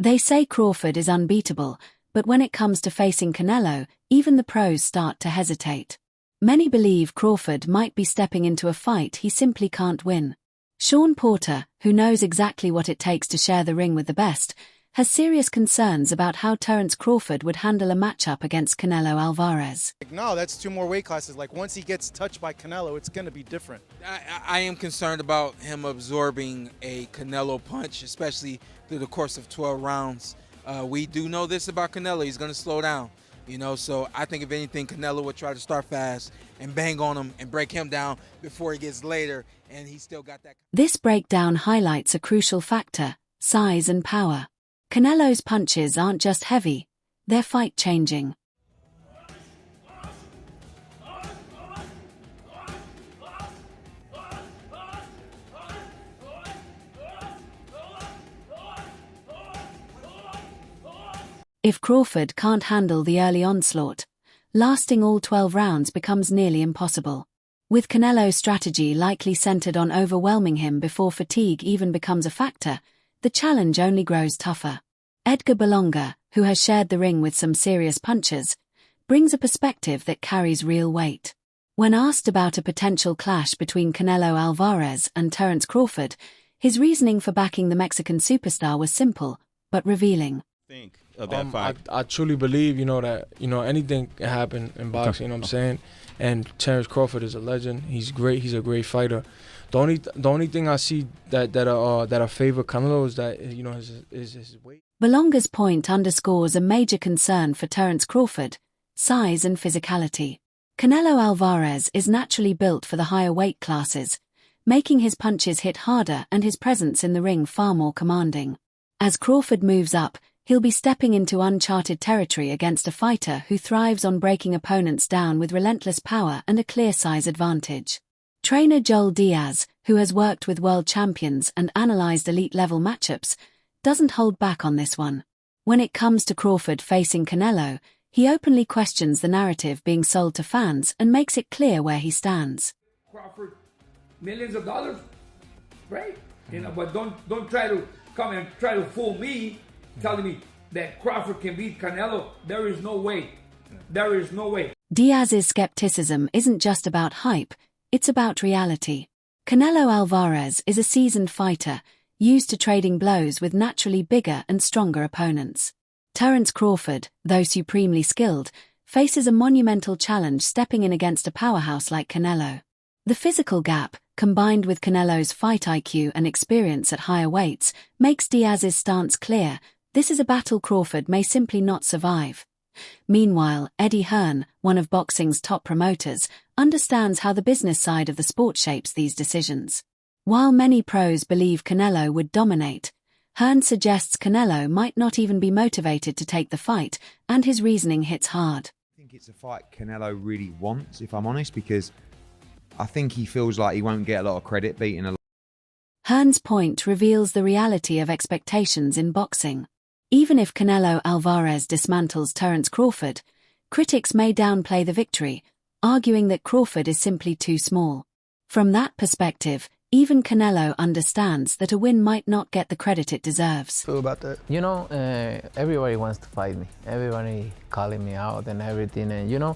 They say Crawford is unbeatable, but when it comes to facing Canelo, even the pros start to hesitate. Many believe Crawford might be stepping into a fight he simply can't win. Sean Porter, who knows exactly what it takes to share the ring with the best, has serious concerns about how Terence Crawford would handle a matchup against Canelo Álvarez. No, that's 2 more weight classes. Like, once he gets touched by Canelo, it's going to be different. I am concerned about him absorbing a Canelo punch, especially through the course of 12 rounds. We do know this about Canelo. He's going to slow down, so I think if anything, Canelo would try to start fast and bang on him and break him down before he gets later, and he's still got that. This breakdown highlights a crucial factor: size and power. Canelo's punches aren't just heavy, they're fight-changing. If Crawford can't handle the early onslaught, lasting all 12 rounds becomes nearly impossible. With Canelo's strategy likely centered on overwhelming him before fatigue even becomes a factor, the challenge only grows tougher. Edgar Berlanga, who has shared the ring with some serious punchers, brings a perspective that carries real weight. When asked about a potential clash between Canelo Álvarez and Terence Crawford, his reasoning for backing the Mexican superstar was simple, but revealing. Think of that fight. I truly believe, that, anything can happen in boxing, you know what I'm saying? And Terence Crawford is a legend. He's great. He's a great fighter. The only thing I see that favor Canelo is that, his weight. Berlanga's point underscores a major concern for Terence Crawford: size and physicality. Canelo Álvarez is naturally built for the higher weight classes, making his punches hit harder and his presence in the ring far more commanding. As Crawford moves up, he'll be stepping into uncharted territory against a fighter who thrives on breaking opponents down with relentless power and a clear size advantage. Trainer Joel Diaz, who has worked with world champions and analyzed elite-level matchups, doesn't hold back on this one. When it comes to Crawford facing Canelo, he openly questions the narrative being sold to fans and makes it clear where he stands. Crawford, millions of dollars, great, but don't try to come and try to fool me, telling me that Crawford can beat Canelo. There is no way. There is no way. Diaz's skepticism isn't just about hype, it's about reality. Canelo Álvarez is a seasoned fighter, used to trading blows with naturally bigger and stronger opponents. Terence Crawford, though supremely skilled, faces a monumental challenge stepping in against a powerhouse like Canelo. The physical gap, combined with Canelo's fight IQ and experience at higher weights, makes Diaz's stance clear: this is a battle Crawford may simply not survive. Meanwhile, Eddie Hearn, one of boxing's top promoters, understands how the business side of the sport shapes these decisions. While many pros believe Canelo would dominate, Hearn suggests Canelo might not even be motivated to take the fight, and his reasoning hits hard. I think it's a fight Canelo really wants, if I'm honest, because I think he feels like he won't get a lot of credit beating a lot. Hearn's point reveals the reality of expectations in boxing. Even if Canelo Álvarez dismantles Terence Crawford, critics may downplay the victory, arguing that Crawford is simply too small. From that perspective, even Canelo understands that a win might not get the credit it deserves. Feel about that? Everybody wants to fight me. Everybody calling me out and everything. And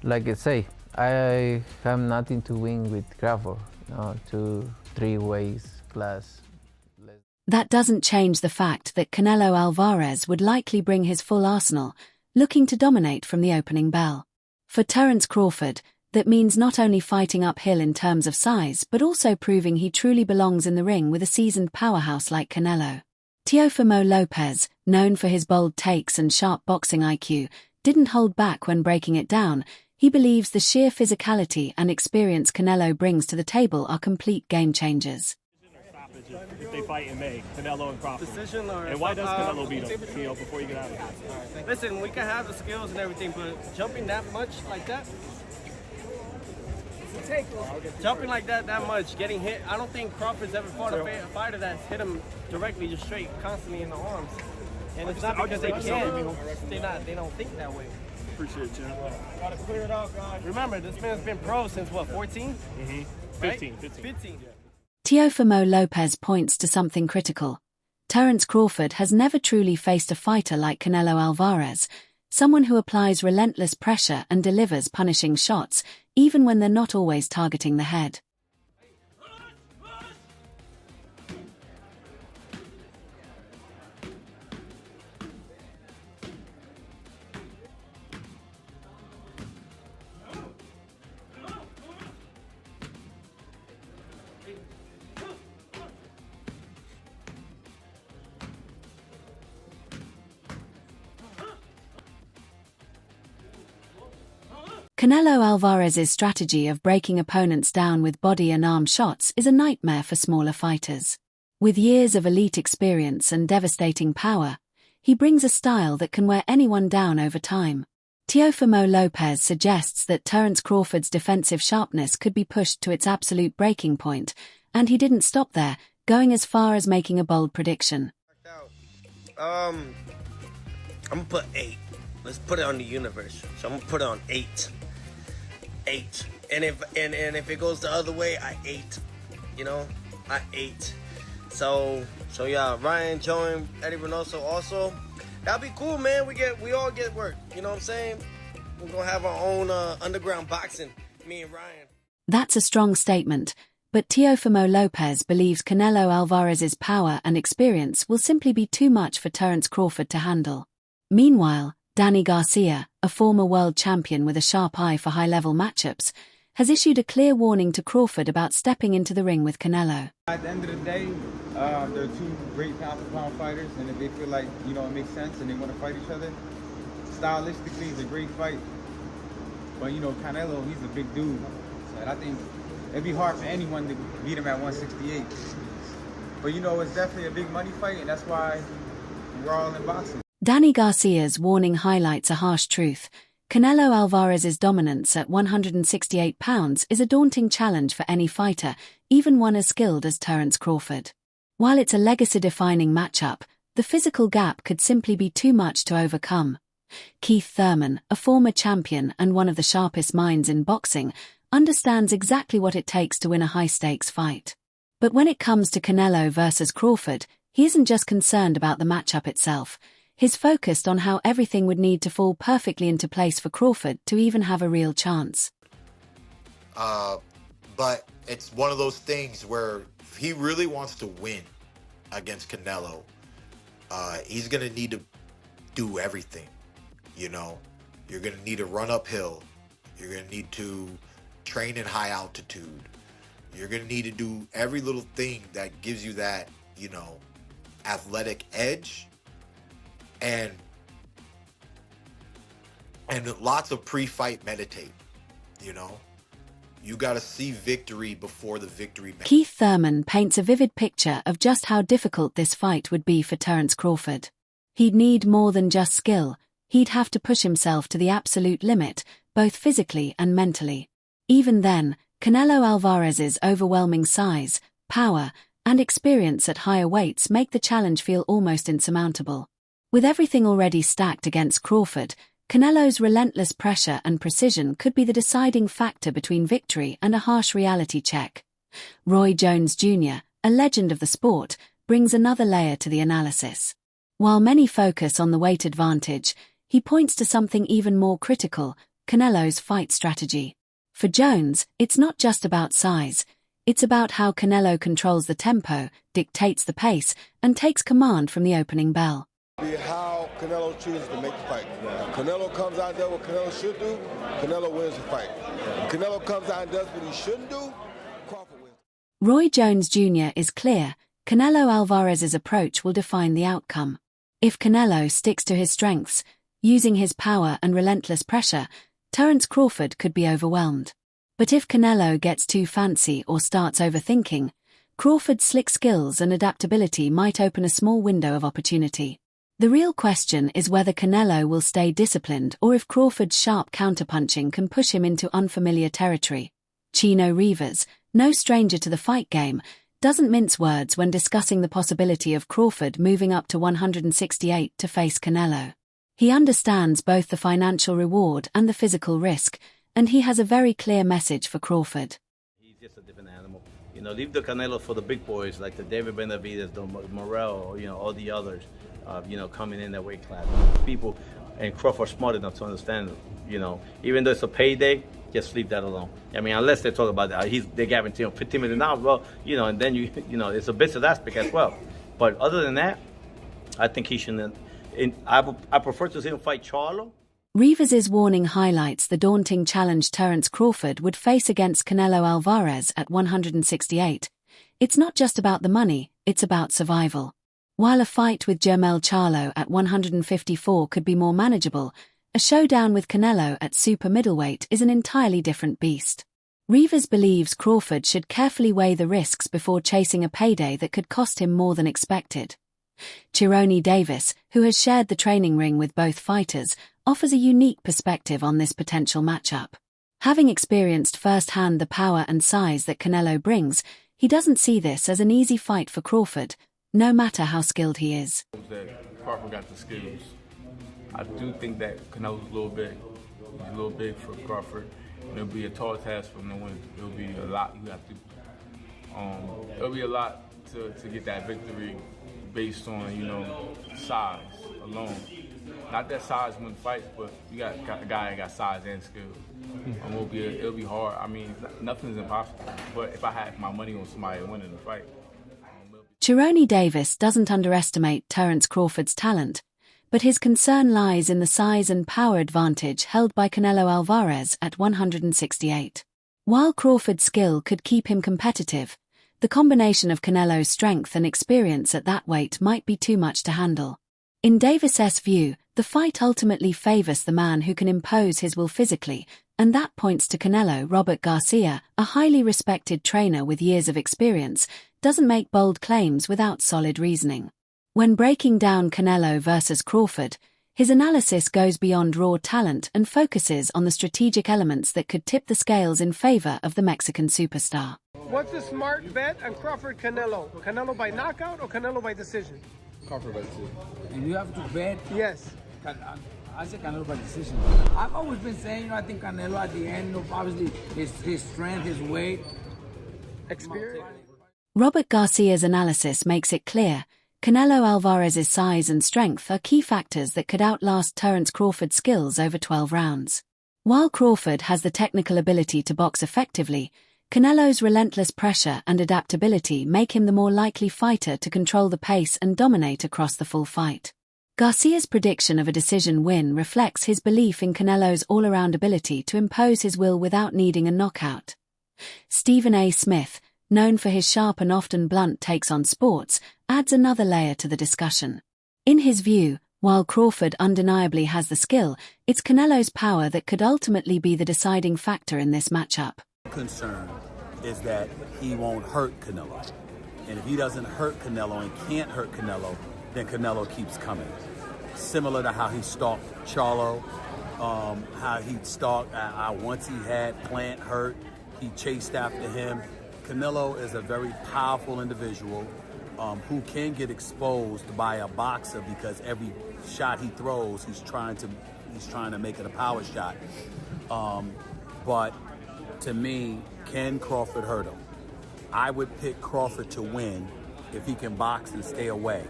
like I say, I have nothing to win with Crawford. 2-3 ways class. That doesn't change the fact that Canelo Álvarez would likely bring his full arsenal, looking to dominate from the opening bell. For Terence Crawford, that means not only fighting uphill in terms of size but also proving he truly belongs in the ring with a seasoned powerhouse like Canelo. Teofimo Lopez, known for his bold takes and sharp boxing IQ, didn't hold back when breaking it down. He believes the sheer physicality and experience Canelo brings to the table are complete game changers. If they fight in May, Canelo and Crawford. Decision or and why does Canelo beat him? Before you get out of here. Listen, we can have the skills and everything, but jumping that much like that, jumping like that much, getting hit. I don't think Crawford's ever fought a fighter that's hit him directly, just straight, constantly in the arms. And it's not because they can't. They don't think that way. Appreciate you. Gotta clear it out, guys. Remember, this man's been pro since what, 14? Mm-hmm. 15. Teofimo Lopez points to something critical: Terence Crawford has never truly faced a fighter like Canelo Álvarez, someone who applies relentless pressure and delivers punishing shots, even when they're not always targeting the head. Canelo Álvarez's strategy of breaking opponents down with body and arm shots is a nightmare for smaller fighters. With years of elite experience and devastating power, he brings a style that can wear anyone down over time. Teofimo Lopez suggests that Terence Crawford's defensive sharpness could be pushed to its absolute breaking point, and he didn't stop there, going as far as making a bold prediction. I'm gonna put 8. Let's put it on the universe. So I'm gonna put it on 8. 8. And if it goes the other way, I 8. You know, I 8. So yeah, Ryan, Joe, Eddie Reynoso also. That'd be cool, man. We all get work. You know what I'm saying? We're gonna have our own underground boxing, me and Ryan. That's a strong statement, but Teofimo Lopez believes Canelo Álvarez's power and experience will simply be too much for Terence Crawford to handle. Meanwhile, Danny Garcia, a former world champion with a sharp eye for high-level matchups, has issued a clear warning to Crawford about stepping into the ring with Canelo. At the end of the day, they're two great pound-for-pound fighters, and if they feel like, it makes sense and they want to fight each other, stylistically, it's a great fight. But, Canelo, he's a big dude, so I think it'd be hard for anyone to beat him at 168. But, it's definitely a big money fight, and that's why we're all in boxing. Danny Garcia's warning highlights a harsh truth. Canelo Álvarez's dominance at 168 pounds is a daunting challenge for any fighter, even one as skilled as Terence Crawford. While it's a legacy-defining matchup, the physical gap could simply be too much to overcome. Keith Thurman, a former champion and one of the sharpest minds in boxing, understands exactly what it takes to win a high-stakes fight. But when it comes to Canelo versus Crawford, he isn't just concerned about the matchup itself. He's focused on how everything would need to fall perfectly into place for Crawford to even have a real chance. But it's one of those things where if he really wants to win against Canelo, he's going to need to do everything. You're going to need to run uphill. You're going to need to train in high altitude. You're going to need to do every little thing that gives you that, athletic edge. And lots of pre-fight meditate, You got to see victory before the victory. Keith Thurman paints a vivid picture of just how difficult this fight would be for Terence Crawford. He'd need more than just skill. He'd have to push himself to the absolute limit, both physically and mentally. Even then, Canelo Álvarez's overwhelming size, power, and experience at higher weights make the challenge feel almost insurmountable. With everything already stacked against Crawford, Canelo's relentless pressure and precision could be the deciding factor between victory and a harsh reality check. Roy Jones Jr., a legend of the sport, brings another layer to the analysis. While many focus on the weight advantage, he points to something even more critical: Canelo's fight strategy. For Jones, it's not just about size. It's about how Canelo controls the tempo, dictates the pace, and takes command from the opening bell. How Canelo chooses to make the fight. Canelo comes out and does what Canelo should do, Canelo wins the fight. Canelo comes out and does what he shouldn't do, Crawford wins. Roy Jones Jr. is clear: Canelo Álvarez's approach will define the outcome. If Canelo sticks to his strengths, using his power and relentless pressure, Terence Crawford could be overwhelmed. But if Canelo gets too fancy or starts overthinking, Crawford's slick skills and adaptability might open a small window of opportunity. The real question is whether Canelo will stay disciplined or if Crawford's sharp counterpunching can push him into unfamiliar territory. Chino Rivas, no stranger to the fight game, doesn't mince words when discussing the possibility of Crawford moving up to 168 to face Canelo. He understands both the financial reward and the physical risk, and he has a very clear message for Crawford. He's just a different animal. You know, leave the Canelo for the big boys like the David Benavidez, the Morel, you know, all the others, you know, coming in that weight class. People, and Crawford smart enough to understand, you know, even though it's a payday, just leave that alone. I mean, unless they talk about that, they guarantee him $15 million, well, you know, and then you know, it's a business aspect as well. But other than that, I think he shouldn't. I prefer to see him fight Charlo. Rivas' warning highlights the daunting challenge Terence Crawford would face against Canelo Álvarez at 168. It's not just about the money, it's about survival. While a fight with Jermell Charlo at 154 could be more manageable, a showdown with Canelo at super middleweight is an entirely different beast. Rivas believes Crawford should carefully weigh the risks before chasing a payday that could cost him more than expected. Cherone Davis, who has shared the training ring with both fighters, offers a unique perspective on this potential matchup. Having experienced firsthand the power and size that Canelo brings, he doesn't see this as an easy fight for Crawford, no matter how skilled he is. That Crawford got the skills. I do think that Canelo's a little big. He's a little big for Crawford. And it'll be a tall task for him to win. It'll be a lot you have to. It'll be a lot to get that victory based on, you know, size alone. Not that size wins fights, but you got a guy that got size and skill. It'll be hard. I mean, nothing's impossible. But if I had my money on somebody winning the fight. Cherone Davis doesn't underestimate Terence Crawford's talent, but his concern lies in the size and power advantage held by Canelo Álvarez at 168. While Crawford's skill could keep him competitive, the combination of Canelo's strength and experience at that weight might be too much to handle. In Davis's view, the fight ultimately favors the man who can impose his will physically, and that points to Canelo. Robert Garcia, a highly respected trainer with years of experience, doesn't make bold claims without solid reasoning. When breaking down Canelo versus Crawford, his analysis goes beyond raw talent and focuses on the strategic elements that could tip the scales in favor of the Mexican superstar. What's a smart bet on Crawford-Canelo? Canelo by knockout or Canelo by decision? Crawford by decision. And you have to bet? Yes. I say Canelo by decision. I've always been saying, you know, I think Canelo at the end, you know, obviously his strength, his weight. Experience. Robert Garcia's analysis makes it clear Canelo Álvarez's size and strength are key factors that could outlast Terence Crawford's skills over 12 rounds. While Crawford has the technical ability to box effectively, Canelo's relentless pressure and adaptability make him the more likely fighter to control the pace and dominate across the full fight. Garcia's prediction of a decision win reflects his belief in Canelo's all-around ability to impose his will without needing a knockout. Stephen A. Smith, known for his sharp and often blunt takes on sports, adds another layer to the discussion. In his view, while Crawford undeniably has the skill, it's Canelo's power that could ultimately be the deciding factor in this matchup. Concern is that he won't hurt Canelo. And if he doesn't hurt Canelo and can't hurt Canelo, then Canelo keeps coming. Similar to how he stalked Charlo, how he stalked, once he had Plant hurt, he chased after him. Canelo is a very powerful individual who can get exposed by a boxer because every shot he throws, he's trying to make it a power shot. But to me, can Crawford hurt him? I would pick Crawford to win if he can box and stay away.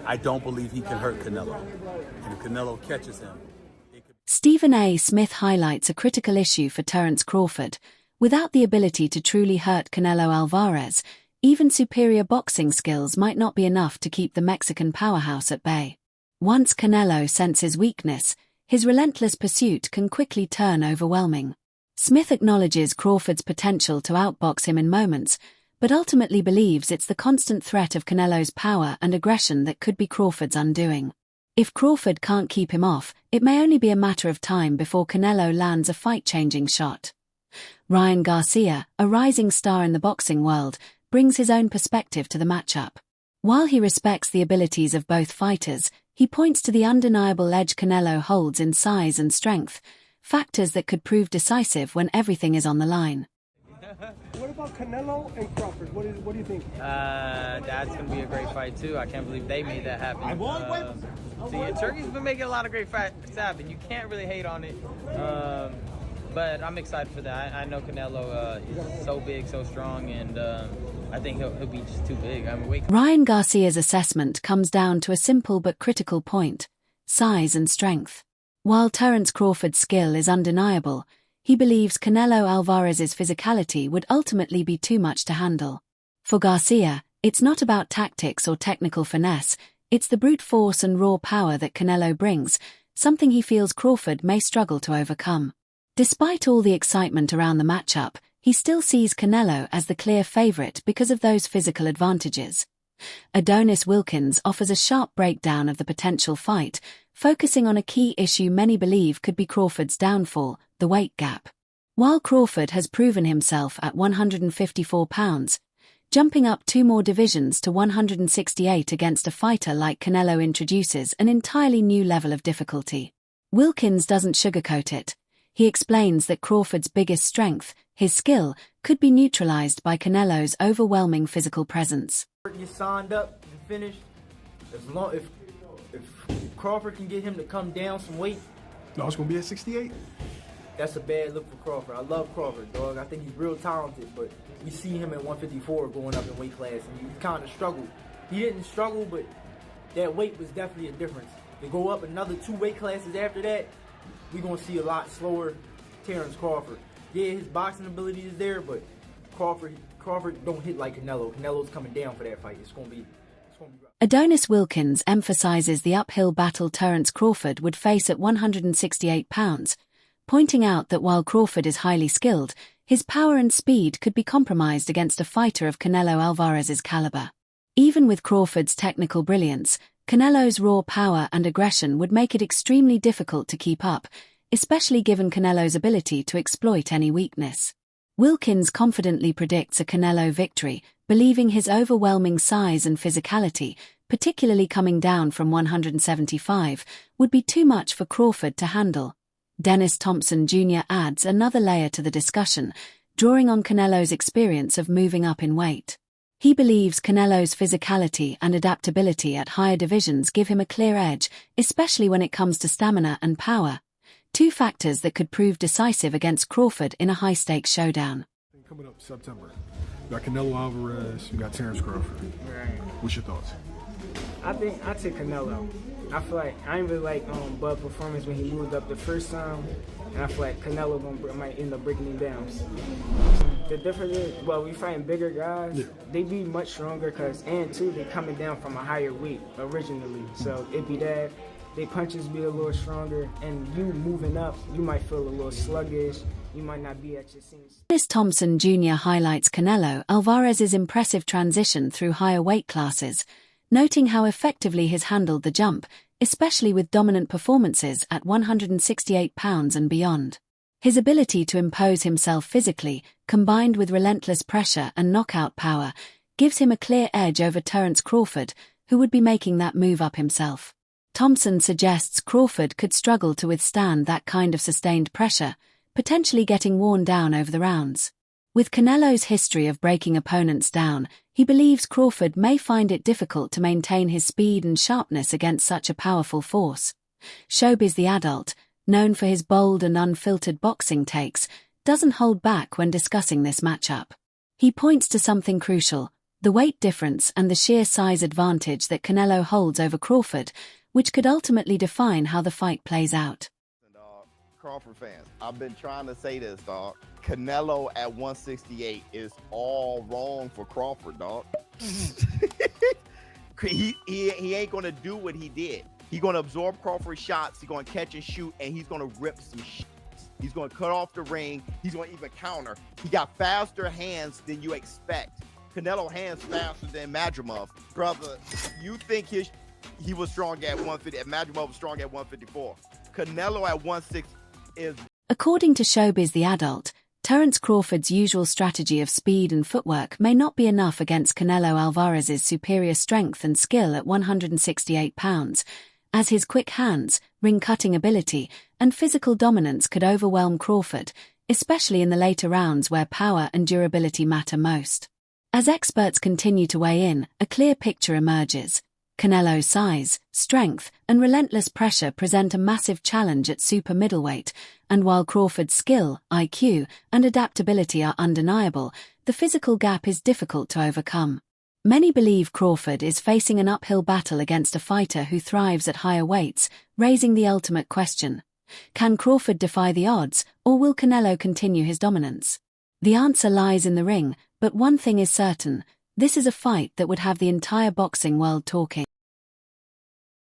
I don't believe he can hurt Canelo. And if Canelo catches him... Stephen A. Smith highlights a critical issue for Terence Crawford. Without the ability to truly hurt Canelo Álvarez, even superior boxing skills might not be enough to keep the Mexican powerhouse at bay. Once Canelo senses weakness, his relentless pursuit can quickly turn overwhelming. Smith acknowledges Crawford's potential to outbox him in moments, but ultimately believes it's the constant threat of Canelo's power and aggression that could be Crawford's undoing. If Crawford can't keep him off, it may only be a matter of time before Canelo lands a fight-changing shot. Ryan Garcia, a rising star in the boxing world, brings his own perspective to the matchup. While he respects the abilities of both fighters, he points to the undeniable edge Canelo holds in size and strength, factors that could prove decisive when everything is on the line. What about Canelo and Crawford? What do you think? That's going to be a great fight, too. I can't believe they made that happen. Turkey's been making a lot of great fights happen. You can't really hate on it. But I'm excited for that. I know Canelo is so big, so strong, and I think he'll be just too big. I mean, Ryan Garcia's assessment comes down to a simple but critical point: size and strength. While Terence Crawford's skill is undeniable, he believes Canelo Álvarez's physicality would ultimately be too much to handle. For Garcia, it's not about tactics or technical finesse, it's the brute force and raw power that Canelo brings, something he feels Crawford may struggle to overcome. Despite all the excitement around the matchup, he still sees Canelo as the clear favorite because of those physical advantages. Adonis Wilkins offers a sharp breakdown of the potential fight, focusing on a key issue many believe could be Crawford's downfall: the weight gap. While Crawford has proven himself at 154 pounds, jumping up 2 more divisions to 168 against a fighter like Canelo introduces an entirely new level of difficulty. Wilkins doesn't sugarcoat it. He explains that Crawford's biggest strength, his skill, could be neutralized by Canelo's overwhelming physical presence. You signed up and finished. As long if Crawford can get him to come down some weight, no, it's gonna be at 68. That's a bad look for Crawford. I love Crawford, dog. I think he's real talented, but we see him at 154 going up in weight class, and he kind of struggled. He didn't struggle, but that weight was definitely a difference. To go up another 2 weight classes after that, we're gonna see a lot slower Terence Crawford. Yeah, his boxing ability is there, but Crawford don't hit like Canelo. Canelo's coming down for that fight. It's gonna be rough. Adonis Wilkins emphasizes the uphill battle Terence Crawford would face at 168 pounds, pointing out that while Crawford is highly skilled, his power and speed could be compromised against a fighter of Canelo Álvarez's caliber. Even with Crawford's technical brilliance, Canelo's raw power and aggression would make it extremely difficult to keep up, especially given Canelo's ability to exploit any weakness. Wilkins confidently predicts a Canelo victory, believing his overwhelming size and physicality, particularly coming down from 175, would be too much for Crawford to handle. Dennis Thompson Jr. adds another layer to the discussion, drawing on Canelo's experience of moving up in weight. He believes Canelo's physicality and adaptability at higher divisions give him a clear edge, especially when it comes to stamina and power, 2 factors that could prove decisive against Crawford in a high-stakes showdown. Coming up September, we got Canelo Álvarez, we got Terence Crawford. Right. What's your thoughts? I think I take Canelo. I feel like I ain't really like Bud performance when he moved up the first time, and I feel like Canelo might end up breaking him down. The difference is, well, we fighting bigger guys. Yeah. They be much stronger and too, they coming down from a higher weight originally. So it'd be that. Their punches be a little stronger, and you moving up, you might feel a little sluggish. You might not be at your sense. Dennis Thompson Jr. highlights Canelo Álvarez's impressive transition through higher weight classes, noting how effectively he's handled the jump, especially with dominant performances at 168 pounds and beyond. His ability to impose himself physically, combined with relentless pressure and knockout power, gives him a clear edge over Terence Crawford, who would be making that move up himself. Thompson suggests Crawford could struggle to withstand that kind of sustained pressure, potentially getting worn down over the rounds. With Canelo's history of breaking opponents down, he believes Crawford may find it difficult to maintain his speed and sharpness against such a powerful force. Showbiz the Adult, known for his bold and unfiltered boxing takes, doesn't hold back when discussing this matchup. He points to something crucial: the weight difference and the sheer size advantage that Canelo holds over Crawford, which could ultimately define how the fight plays out. Crawford fans, I've been trying to say this, dog. Canelo at 168 is all wrong for Crawford, dog. he ain't gonna do what he did. He's gonna absorb Crawford's shots, he's gonna catch and shoot, and he's gonna rip some shit. He's gonna cut off the ring, he's gonna even counter. He got faster hands than you expect. Canelo hands faster than Madrimov. Brother, you think he was strong at 150, and Madrimov was strong at 154. Canelo at 160 is... According to Showbiz the Adult, Terence Crawford's usual strategy of speed and footwork may not be enough against Canelo Álvarez's superior strength and skill at 168 pounds, as his quick hands, ring-cutting ability, and physical dominance could overwhelm Crawford, especially in the later rounds where power and durability matter most. As experts continue to weigh in, a clear picture emerges. Canelo's size, strength, and relentless pressure present a massive challenge at super middleweight, and while Crawford's skill, IQ, and adaptability are undeniable, the physical gap is difficult to overcome. Many believe Crawford is facing an uphill battle against a fighter who thrives at higher weights, raising the ultimate question. Can Crawford defy the odds, or will Canelo continue his dominance? The answer lies in the ring, but one thing is certain: this is a fight that would have the entire boxing world talking.